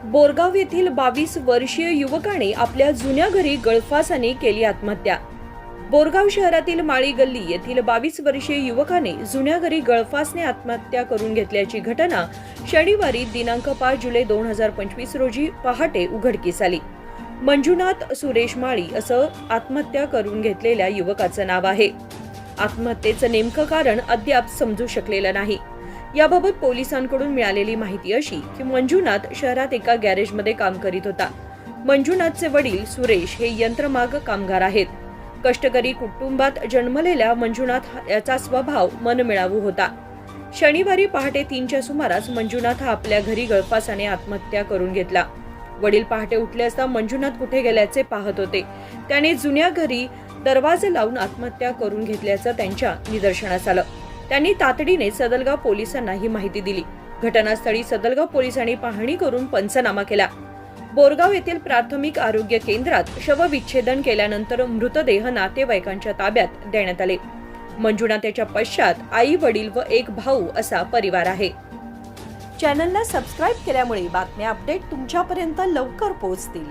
बोरगाव येथील 22 वर्षीय युवकाने आपल्या जुन्या घरी गळफासाने केली आत्महत्या। बोरगाव शहरातील माळी गल्ली येथील 22 वर्षीय युवकाने जुन्या घरी गळफासने आत्महत्या करून घेतल्याची घटना शनिवारी दिनांक 5 जुलै 2025 रोजी पहाटे उघडकीस आली। मंजुनाथ सुरेश माळी असं आत्महत्या करून घेतलेल्या युवकाचं नाव आहे। आत्महत्येचं नेमकं कारण अद्याप समजू शकलेलं नाही। याबाबत पोलिसांकडून मिळालेली माहिती अशी की मंजुनाथ शहरात एका गॅरेजमध्ये काम करीत होता। मंजुनाथचे वडील सुरेश हे यंत्रमाग कामगार आहेत। कष्टकरी कुटुंबात जन्मलेल्या मंजुनाथ याचा स्वभाव मनमिळावू होता। शनिवारी पहाटे 3च्या सुमारास मंजुनाथ हा आपल्या घरी गळफासाने आत्महत्या करून घेतला। वडील पहाटे उठले असता मंजुनाथ कुठे गेल्याचे पाहत होते। त्याने जुन्या घरी दरवाजा लावून आत्महत्या करून घेतल्याचं त्यांच्या निदर्शनास आलं। त्यांनी तातडीने सदलगाव पोलिसांना ही माहिती दिली। घटनास्थळी सदलगाव पोलिसांनी पाहणी करून पंचनामा केला। बोरगाव येथील प्राथमिक आरोग्य केंद्रात शवविच्छेदन केल्यानंतर मृतदेह नातेवाईकांच्या ताब्यात देण्यात आले। मंजुनाथ याच्या पश्चात आई वडील व एक भाऊ असा परिवार आहे। चॅनलला सबस्क्राइब केल्यामुळे बातम्या अपडेट तुमच्यापर्यंत लवकर पोहोचतील।